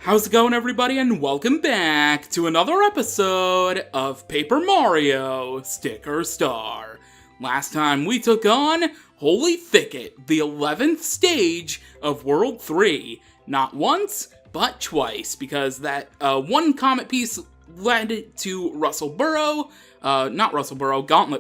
How's it going, everybody, and welcome back to another episode of Paper Mario Sticker Star. Last time we took on Holy Thicket, the 11th stage of World 3. Not once, but twice, because that one comet piece led to Gauntlet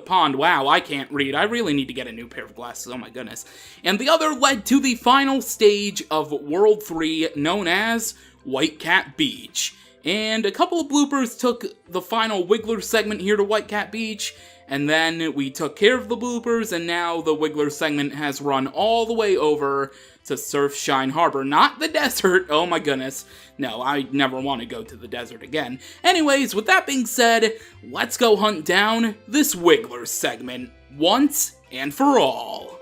Pond. Wow, I can't read. I really need to get a new pair of glasses, oh my goodness. And the other led to the final stage of World 3, known as White Cat Beach. And a couple of bloopers took the final Wiggler segment here to White Cat Beach, and then we took care of the bloopers, and now the Wiggler segment has run all the way over to Surfshine Harbor. Not the desert, oh my goodness. No, I never want to go to the desert again. Anyways, with that being said, let's go hunt down this Wiggler segment once and for all.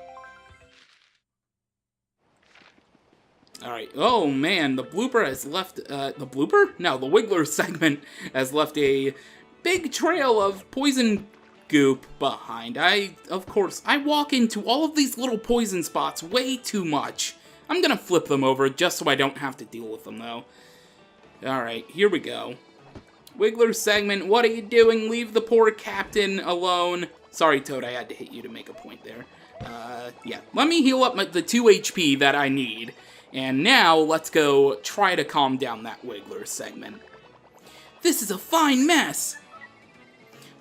Alright, oh man, the blooper has left, the blooper? No, the Wiggler segment has left a big trail of poison goop behind. Of course, I walk into all of these little poison spots way too much. I'm gonna flip them over just so I don't have to deal with them, though. Alright, here we go. Wiggler segment, what are you doing? Leave the poor captain alone. Sorry, Toad, I had to hit you to make a point there. Yeah, let me heal up the 2 HP that I need. And now, let's go try to calm down that Wiggler segment. This is a fine mess!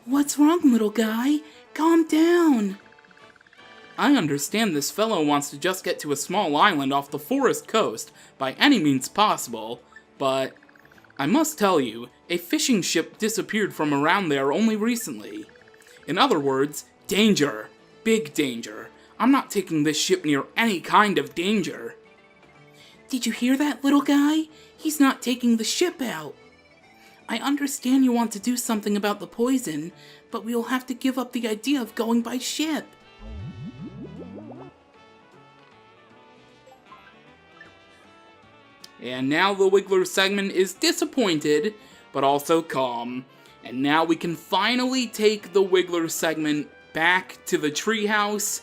What's wrong, little guy? Calm down! I understand this fellow wants to just get to a small island off the forest coast by any means possible, but I must tell you, a fishing ship disappeared from around there only recently. In other words, danger. Big danger. I'm not taking this ship near any kind of danger. Did you hear that, little guy? He's not taking the ship out. I understand you want to do something about the poison, but we will have to give up the idea of going by ship. And now the Wiggler segment is disappointed, but also calm. And now we can finally take the Wiggler segment back to the treehouse,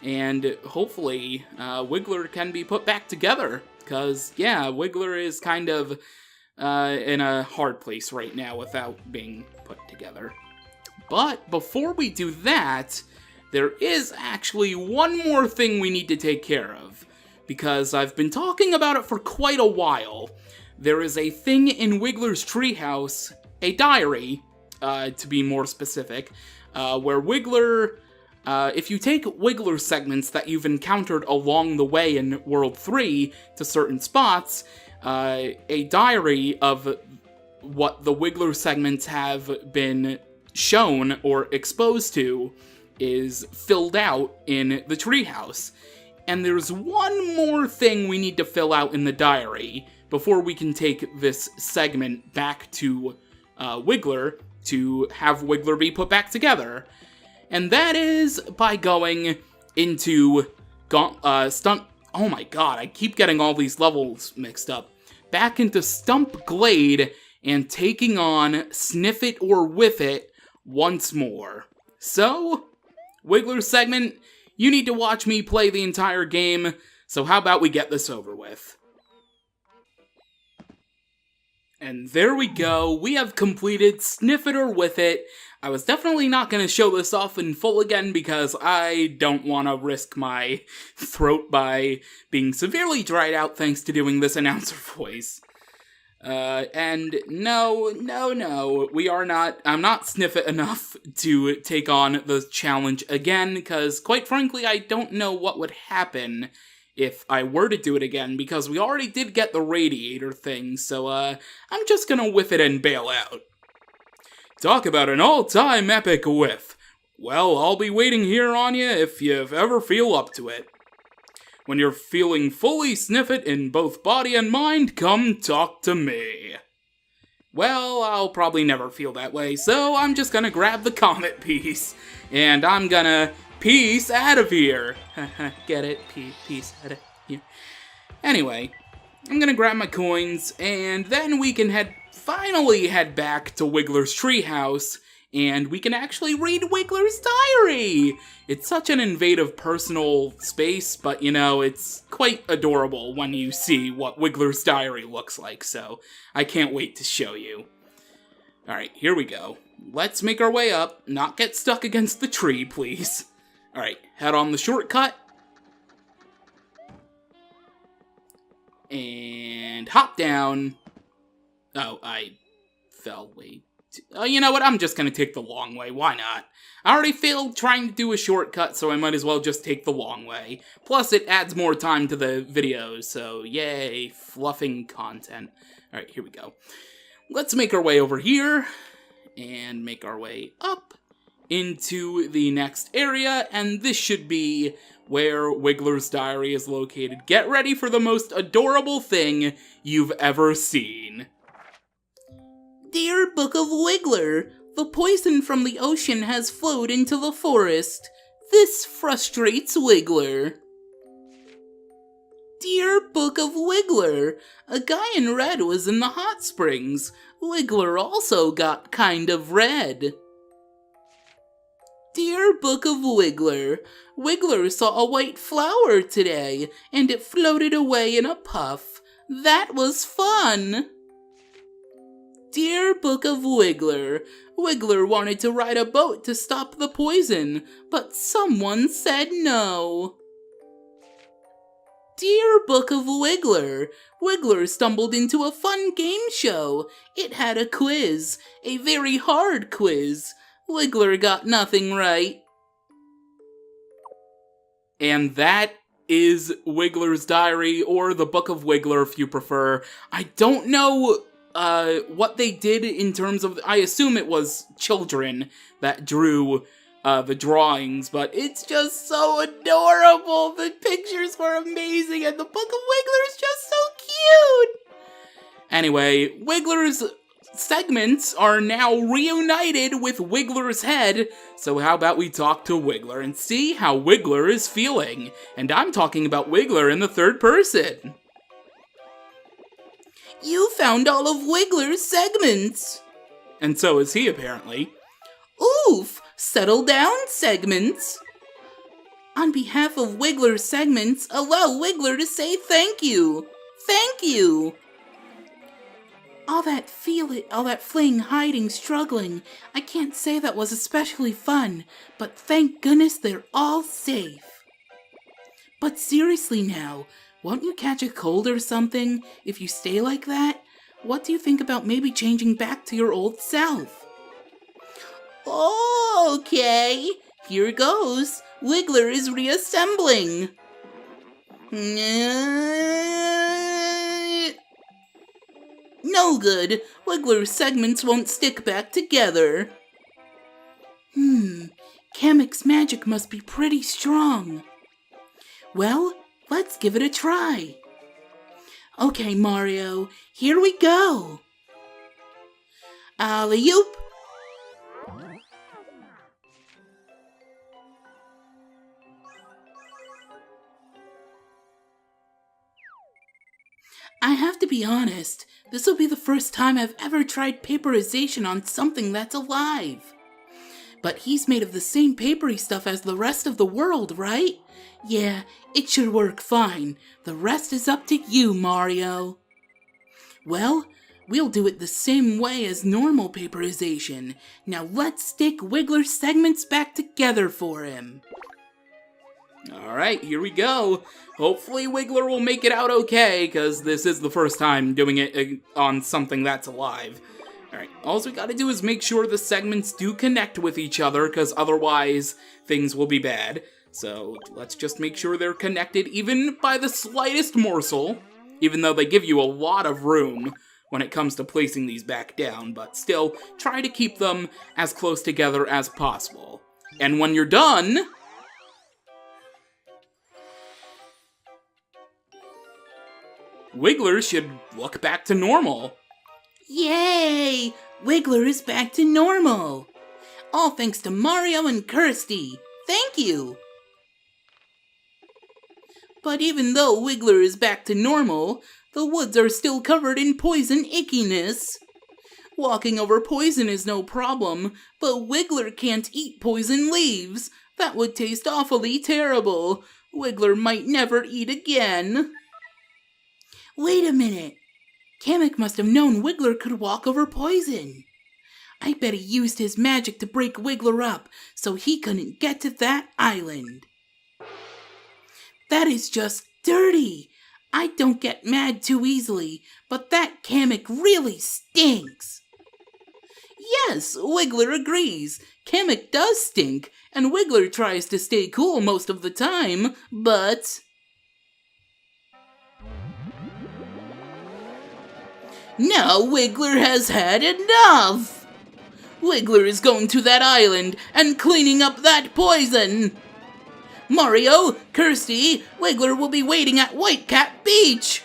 and hopefully Wiggler can be put back together. Because, yeah, Wiggler is kind of in a hard place right now without being put together. But before we do that, there is actually one more thing we need to take care of. Because I've been talking about it for quite a while. There is a thing in Wiggler's treehouse, a diary, to be more specific, where Wiggler... if you take Wiggler segments that you've encountered along the way in World 3 to certain spots, a diary of what the Wiggler segments have been shown or exposed to is filled out in the treehouse. And there's one more thing we need to fill out in the diary before we can take this segment back to Wiggler to have Wiggler be put back together. And that is by going into Stunt... Oh my god, I keep getting all these levels mixed up. Back into Stump Glade and taking on Sniff It or Whiff It once more. So, Wiggler segment, you need to watch me play the entire game, so how about we get this over with? And there we go, we have completed Sniff It or Whiff It. I was definitely not going to show this off in full again because I don't want to risk my throat by being severely dried out thanks to doing this announcer voice. And no, we are not, I'm not Sniff It enough to take on the challenge again, because quite frankly, I don't know what would happen if I were to do it again, because we already did get the radiator thing, so, I'm just gonna whiff it and bail out. Talk about an all-time epic whiff. Well, I'll be waiting here on you if you ever feel up to it. When you're feeling fully Sniff It in both body and mind, come talk to me. Well, I'll probably never feel that way, so I'm just gonna grab the comet piece, and I'm gonna peace out of here. Get it? Peace out of here. Anyway, I'm gonna grab my coins, and then we can finally head back to Wiggler's treehouse and we can actually read Wiggler's diary! It's such an invasive personal space, but you know, it's quite adorable when you see what Wiggler's diary looks like, so I can't wait to show you. Alright, here we go. Let's make our way up, not get stuck against the tree, please. Alright, head on the shortcut. And hop down. Oh, I fell way too... you know what? I'm just gonna take the long way. Why not? I already failed trying to do a shortcut, so I might as well just take the long way. Plus, it adds more time to the videos, so yay, fluffing content. Alright, here we go. Let's make our way over here, and make our way up into the next area, and this should be where Wiggler's diary is located. Get ready for the most adorable thing you've ever seen. Dear Book of Wiggler, the poison from the ocean has flowed into the forest. This frustrates Wiggler. Dear Book of Wiggler, a guy in red was in the hot springs. Wiggler also got kind of red. Dear Book of Wiggler, Wiggler saw a white flower today, and it floated away in a puff. That was fun! Dear Book of Wiggler, Wiggler wanted to ride a boat to stop the poison, but someone said no. Dear Book of Wiggler, Wiggler stumbled into a fun game show. It had a quiz, a very hard quiz. Wiggler got nothing right. And that is Wiggler's diary, or the Book of Wiggler if you prefer. I don't know what they did in terms of... I assume it was children that drew the drawings, but it's just so adorable. The pictures were amazing, and the Book of Wiggler is just so cute. Anyway, Wiggler's segments are now reunited with Wiggler's head, so how about we talk to Wiggler and see how Wiggler is feeling? And I'm talking about Wiggler in the third person. You found all of Wiggler's segments. And so is he, apparently. Oof! Settle down, segments. On behalf of Wiggler's segments, allow Wiggler to say thank you. Thank you. All that fleeing, hiding, struggling, I can't say that was especially fun, but thank goodness they're all safe. But seriously now, won't you catch a cold or something if you stay like that? What do you think about maybe changing back to your old self? Okay, here goes. Wiggler is reassembling. No good. Wiggler's segments won't stick back together. Kamek's magic must be pretty strong. Well, let's give it a try. Okay, Mario, here we go. Alley-oop. I have to be honest, this will be the first time I've ever tried paperization on something that's alive. But he's made of the same papery stuff as the rest of the world, right? Yeah, it should work fine. The rest is up to you, Mario. Well, we'll do it the same way as normal paperization. Now let's stick Wiggler's segments back together for him. Alright, here we go. Hopefully Wiggler will make it out okay, because this is the first time doing it on something that's alive. Alright, all we gotta do is make sure the segments do connect with each other, because otherwise things will be bad. So let's just make sure they're connected even by the slightest morsel, even though they give you a lot of room when it comes to placing these back down, but still try to keep them as close together as possible. And when you're done, Wiggler should look back to normal. Yay! Wiggler is back to normal. All thanks to Mario and Kirsty. Thank you! But even though Wiggler is back to normal, the woods are still covered in poison ickiness. Walking over poison is no problem, but Wiggler can't eat poison leaves. That would taste awfully terrible. Wiggler might never eat again. Wait a minute. Kamek must have known Wiggler could walk over poison. I bet he used his magic to break Wiggler up so he couldn't get to that island. That is just dirty. I don't get mad too easily, but that Kamek really stinks. Yes, Wiggler agrees. Kamek does stink, and Wiggler tries to stay cool most of the time, but... Now Wiggler has had enough! Wiggler is going to that island and cleaning up that poison! Mario, Kirsty, Wiggler will be waiting at Whitecap Beach!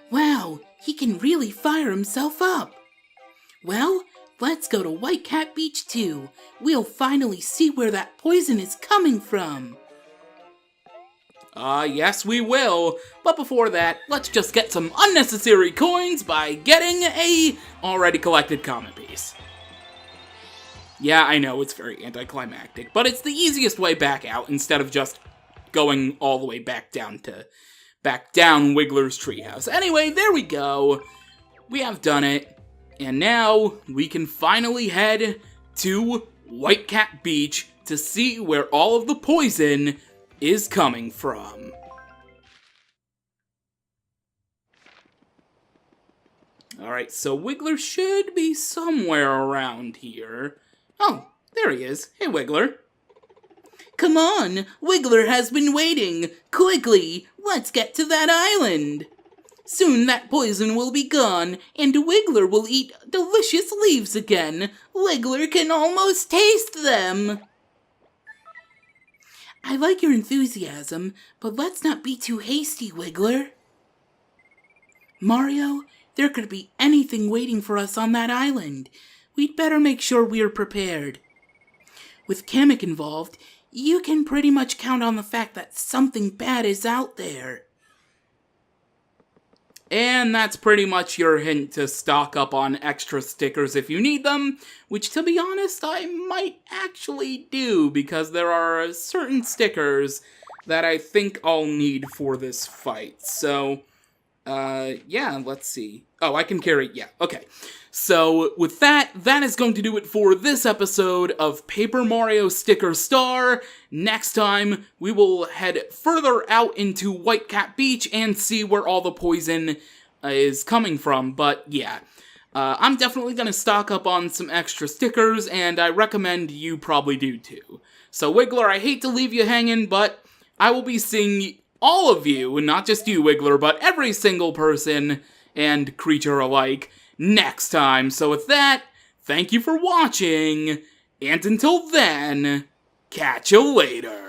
Wow, he can really fire himself up. Well, let's go to Whitecap Beach too. We'll finally see where that poison is coming from. Yes we will. But before that, let's just get some unnecessary coins by getting a already collected common piece. Yeah, I know, it's very anticlimactic, but it's the easiest way back out instead of just going all the way back down Wiggler's treehouse. Anyway, there we go. We have done it. And now we can finally head to Whitecap Beach to see where all of the poison is coming from. Alright, so Wiggler should be somewhere around here. Oh, there he is. Hey, Wiggler. Come on, Wiggler has been waiting. Quickly, let's get to that island. Soon that poison will be gone, and Wiggler will eat delicious leaves again. Wiggler can almost taste them. I like your enthusiasm, but let's not be too hasty, Wiggler. Mario, there could be anything waiting for us on that island. We'd better make sure we're prepared. With Kamek involved, you can pretty much count on the fact that something bad is out there. And that's pretty much your hint to stock up on extra stickers if you need them, which, to be honest, I might actually do, because there are certain stickers that I think I'll need for this fight. So, yeah, let's see. Oh, I can carry, yeah, okay. So, with that, that is going to do it for this episode of Paper Mario Sticker Star. Next time, we will head further out into Whitecap Beach and see where all the poison is coming from. But, yeah, I'm definitely going to stock up on some extra stickers, and I recommend you probably do too. So, Wiggler, I hate to leave you hanging, but I will be seeing all of you, not just you, Wiggler, but every single person and creature alike next time. So with that, thank you for watching, and until then, catch you later.